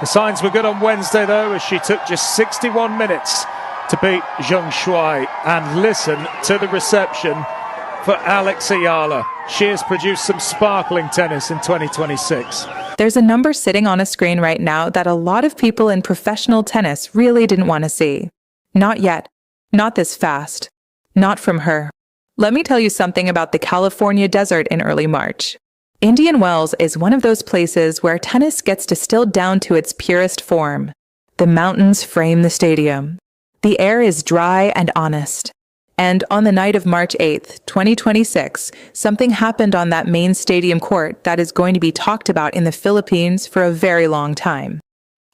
The signs were good on Wednesday, though, as she took just 61 minutes to beat Zheng Shuai. And listen to the reception for Alex Eala. She has produced some sparkling tennis in 2026. There's a number sitting on a screen right now that a lot of people in professional tennis really didn't want to see. Not yet. Not this fast. Not from her. Let me tell you something about the California desert in early March. Indian Wells is one of those places where tennis gets distilled down to its purest form. The mountains frame the stadium. The air is dry and honest. And on the night of March 8th, 2026, something happened on that main stadium court that is going to be talked about in the Philippines for a very long time.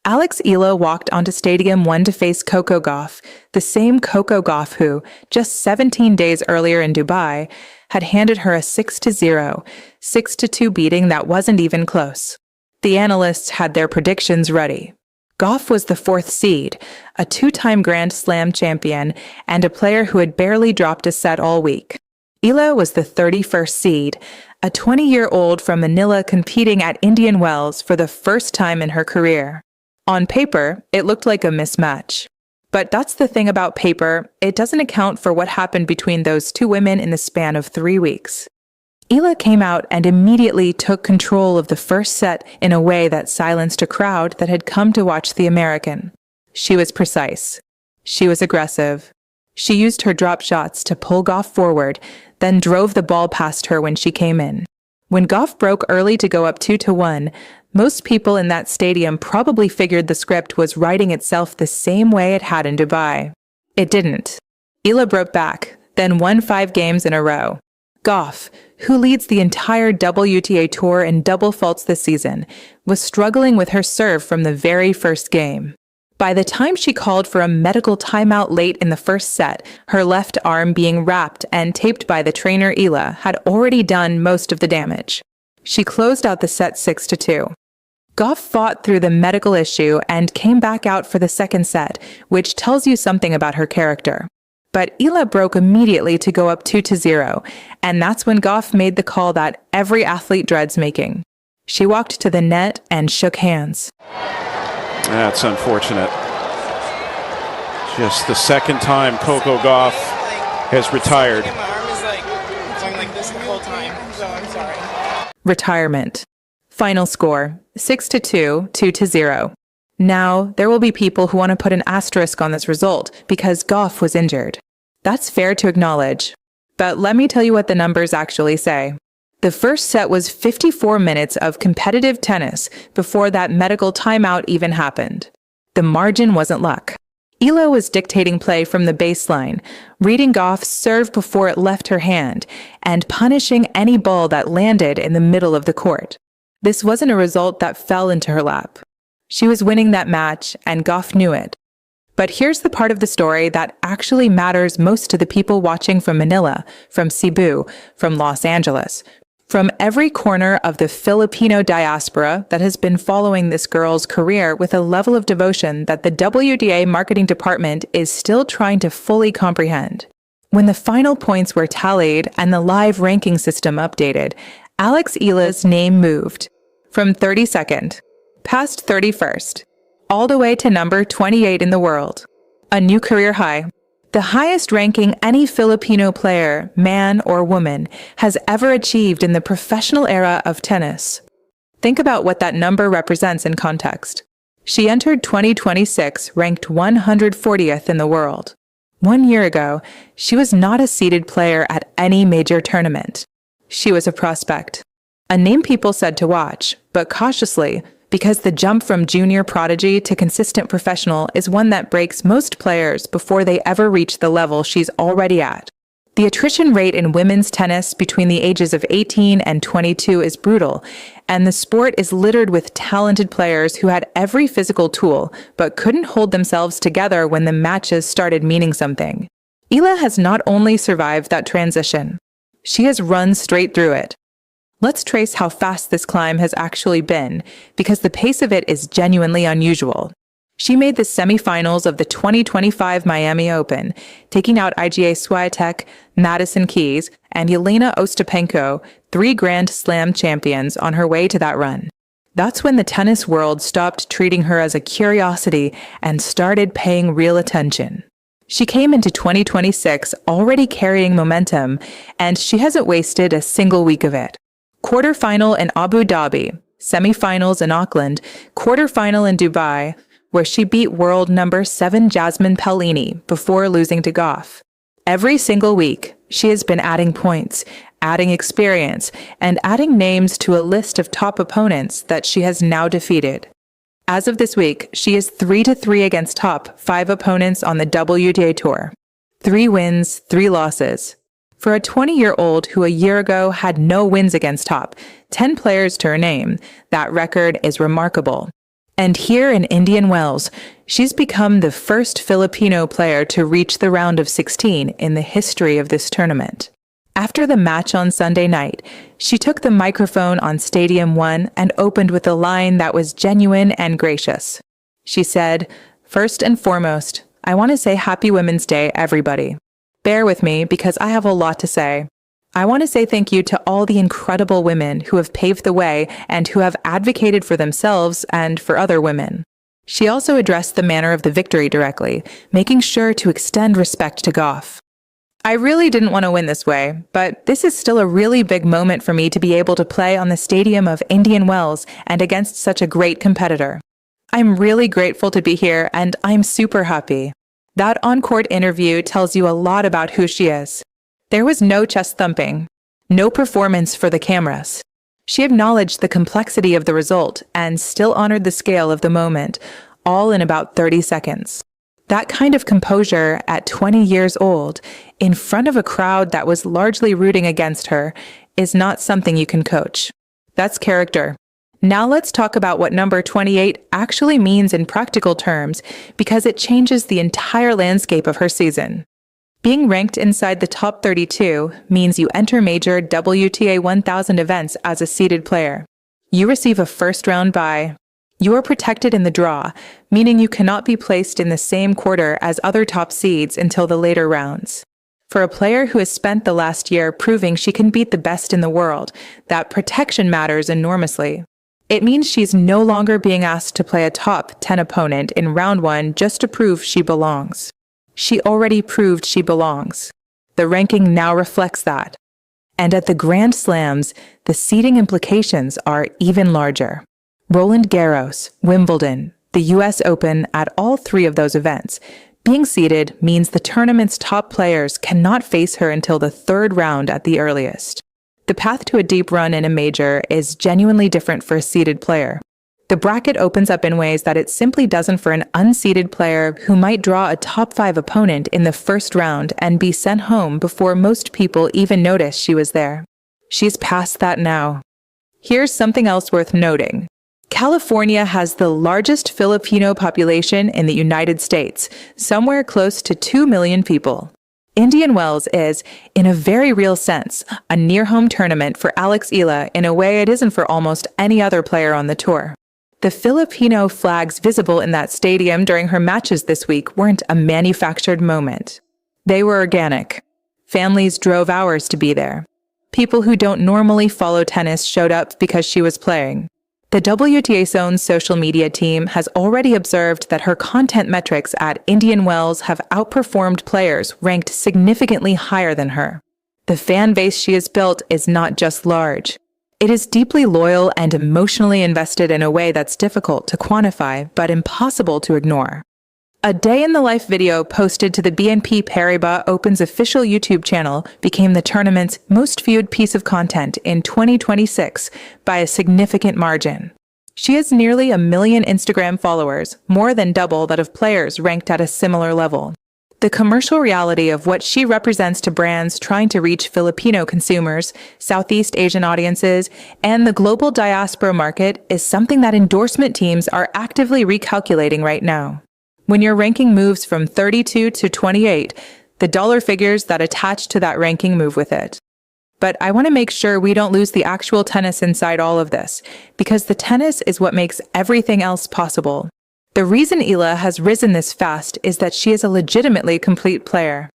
Alex Eala walked onto Stadium 1 to face Coco Gauff, the same Coco Gauff who, just 17 days earlier in Dubai, had handed her a 6-0, 6-2 beating that wasn't even close. The analysts had their predictions ready. Gauff was the fourth seed, a two-time Grand Slam champion, and a player who had barely dropped a set all week. Eala was the 31st seed, a 20-year-old from Manila competing at Indian Wells for the first time in her career. On paper, it looked like a mismatch. But that's the thing about paper, it doesn't account for what happened between those two women in the span of 3 weeks. Eala came out and immediately took control of the first set in a way that silenced a crowd that had come to watch the American. She was precise. She was aggressive. She used her drop shots to pull Gauff forward, then drove the ball past her when she came in. When Gauff broke early to go up 2-1, most people in that stadium probably figured the script was writing itself the same way it had in Dubai. It didn't. Eala broke back, then won 5 games in a row. Gauff, who leads the entire WTA Tour in double faults this season, was struggling with her serve from the very first game. By the time she called for a medical timeout late in the first set, her left arm being wrapped and taped by the trainer Eala had already done most of the damage. She closed out the set 6-2. Gauff fought through the medical issue and came back out for the second set, which tells you something about her character. But Eala broke immediately to go up 2-0, and that's when Gauff made the call that every athlete dreads making. She walked to the net and shook hands. That's unfortunate. Just the second time Coco Gauff has retired. My arm is going like this the whole time, so I'm sorry. Retirement. Final score, 6-2, 2-0. Now, there will be people who want to put an asterisk on this result because Gauff was injured. That's fair to acknowledge. But let me tell you what the numbers actually say. The first set was 54 minutes of competitive tennis before that medical timeout even happened. The margin wasn't luck. Eala was dictating play from the baseline, reading Gauff's serve before it left her hand, and punishing any ball that landed in the middle of the court. This wasn't a result that fell into her lap. She was winning that match, and Gauff knew it. But here's the part of the story that actually matters most to the people watching from Manila, from Cebu, from Los Angeles, from every corner of the Filipino diaspora that has been following this girl's career with a level of devotion that the WTA marketing department is still trying to fully comprehend. When the final points were tallied and the live ranking system updated, Alex Eala's name moved from 32nd, past 31st, all the way to number 28 in the world. A new career high. The highest ranking any Filipino player, man or woman, has ever achieved in the professional era of tennis. Think about what that number represents in context. She entered 2026 ranked 140th in the world. 1 year ago, she was not a seeded player at any major tournament. She was a prospect. A name people said to watch, but cautiously, because the jump from junior prodigy to consistent professional is one that breaks most players before they ever reach the level she's already at. The attrition rate in women's tennis between the ages of 18 and 22 is brutal, and the sport is littered with talented players who had every physical tool but couldn't hold themselves together when the matches started meaning something. Eala has not only survived that transition, she has run straight through it. Let's trace how fast this climb has actually been, because the pace of it is genuinely unusual. She made the semifinals of the 2025 Miami Open, taking out Iga Swiatek, Madison Keys, and Jelena Ostapenko, 3 Grand Slam champions on her way to that run. That's when the tennis world stopped treating her as a curiosity and started paying real attention. She came into 2026 already carrying momentum, and she hasn't wasted a single week of it. Quarterfinal in Abu Dhabi, semifinals in Auckland, quarterfinal in Dubai, where she beat world number 7 Jasmine Paolini before losing to Gauff. Every single week, she has been adding points, adding experience, and adding names to a list of top opponents that she has now defeated. As of this week, she is 3-3 against top 5 opponents on the WTA Tour. 3 wins, 3 losses. For a 20-year-old who a year ago had no wins against top 10 players to her name, that record is remarkable. And here in Indian Wells, she's become the first Filipino player to reach the round of 16 in the history of this tournament. After the match on Sunday night, she took the microphone on Stadium 1 and opened with a line that was genuine and gracious. She said, "First and foremost, I want to say Happy Women's Day, everybody. Bear with me because I have a lot to say. I want to say thank you to all the incredible women who have paved the way and who have advocated for themselves and for other women." She also addressed the manner of the victory directly, making sure to extend respect to Gauff. "I really didn't want to win this way, but this is still a really big moment for me to be able to play on the stadium of Indian Wells and against such a great competitor. I'm really grateful to be here and I'm super happy." That on-court interview tells you a lot about who she is. There was no chest thumping, no performance for the cameras. She acknowledged the complexity of the result and still honored the scale of the moment, all in about 30 seconds. That kind of composure at 20 years old, in front of a crowd that was largely rooting against her, is not something you can coach. That's character. Now let's talk about what number 28 actually means in practical terms, because it changes the entire landscape of her season. Being ranked inside the top 32 means you enter major WTA 1000 events as a seeded player. You receive a first-round bye. You are protected in the draw, meaning you cannot be placed in the same quarter as other top seeds until the later rounds. For a player who has spent the last year proving she can beat the best in the world, that protection matters enormously. It means she's no longer being asked to play a top 10 opponent in round 1 just to prove she belongs. She already proved she belongs. The ranking now reflects that. And at the Grand Slams, the seeding implications are even larger. Roland Garros, Wimbledon, the US Open at all 3 of those events. Being seeded means the tournament's top players cannot face her until the 3rd round at the earliest. The path to a deep run in a major is genuinely different for a seeded player. The bracket opens up in ways that it simply doesn't for an unseeded player who might draw a top 5 opponent in the 1st round and be sent home before most people even notice she was there. She's past that now. Here's something else worth noting. California has the largest Filipino population in the United States, somewhere close to 2 million people. Indian Wells is, in a very real sense, a near-home tournament for Alex Eala in a way it isn't for almost any other player on the tour. The Filipino flags visible in that stadium during her matches this week weren't a manufactured moment. They were organic. Families drove hours to be there. People who don't normally follow tennis showed up because she was playing. The WTA's own social media team has already observed that her content metrics at Indian Wells have outperformed players ranked significantly higher than her. The fan base she has built is not just large. It is deeply loyal and emotionally invested in a way that's difficult to quantify but impossible to ignore. A day-in-the-life video posted to the BNP Paribas Open's official YouTube channel became the tournament's most viewed piece of content in 2026 by a significant margin. She has nearly 1 million Instagram followers, more than double that of players ranked at a similar level. The commercial reality of what she represents to brands trying to reach Filipino consumers, Southeast Asian audiences, and the global diaspora market is something that endorsement teams are actively recalculating right now. When your ranking moves from 32 to 28, the dollar figures that attach to that ranking move with it. But I want to make sure we don't lose the actual tennis inside all of this, because the tennis is what makes everything else possible. The reason Eala has risen this fast is that she is a legitimately complete player.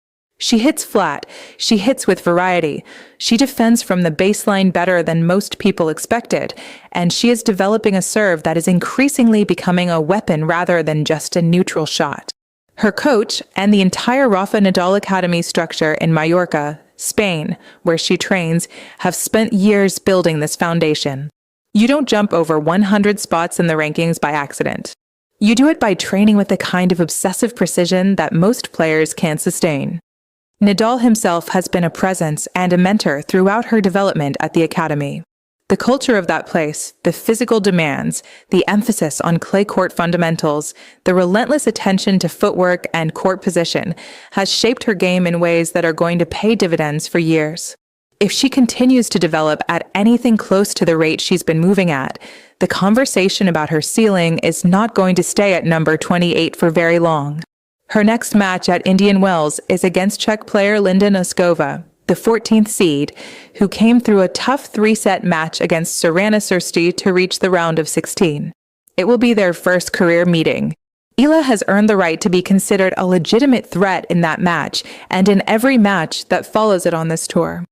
She hits flat, she hits with variety, she defends from the baseline better than most people expected, and she is developing a serve that is increasingly becoming a weapon rather than just a neutral shot. Her coach and the entire Rafa Nadal Academy structure in Mallorca, Spain, where she trains, have spent years building this foundation. You don't jump over 100 spots in the rankings by accident. You do it by training with the kind of obsessive precision that most players can't sustain. Nadal himself has been a presence and a mentor throughout her development at the academy. The culture of that place, the physical demands, the emphasis on clay court fundamentals, the relentless attention to footwork and court position has shaped her game in ways that are going to pay dividends for years. If she continues to develop at anything close to the rate she's been moving at, the conversation about her ceiling is not going to stay at number 28 for very long. Her next match at Indian Wells is against Czech player Linda Noskova, the 14th seed, who came through a tough 3-set match against Sorana Srsti to reach the round of 16. It will be their first career meeting. Eala has earned the right to be considered a legitimate threat in that match and in every match that follows it on this tour.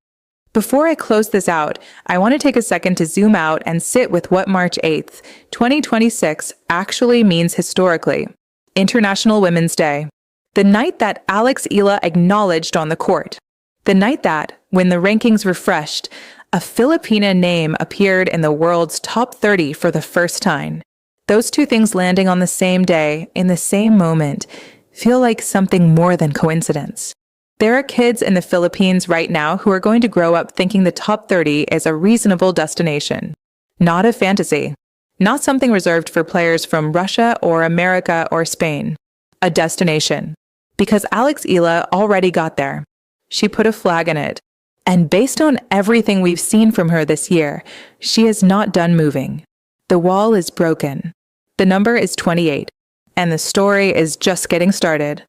Before I close this out, I want to take a second to zoom out and sit with what March 8th, 2026 actually means historically. International Women's Day. The night that Alex Eala acknowledged on the court. The night that, when the rankings refreshed, a Filipina name appeared in the world's top 30 for the first time. Those two things landing on the same day, in the same moment, feel like something more than coincidence. There are kids in the Philippines right now who are going to grow up thinking the top 30 is a reasonable destination. Not a fantasy. Not something reserved for players from Russia or America or Spain. A destination. Because Alex Eala already got there. She put a flag in it. And based on everything we've seen from her this year, she is not done moving. The wall is broken. The number is 28. And the story is just getting started.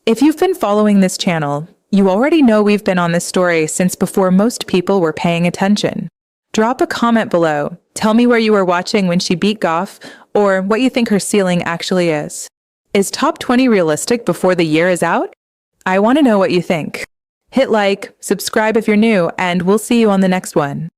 If you've been following this channel, you already know we've been on this story since before most people were paying attention. Drop a comment below. Tell me where you were watching when she beat Gauff, or what you think her ceiling actually is. Is top 20 realistic before the year is out? I want to know what you think. Hit like, subscribe if you're new, and we'll see you on the next one.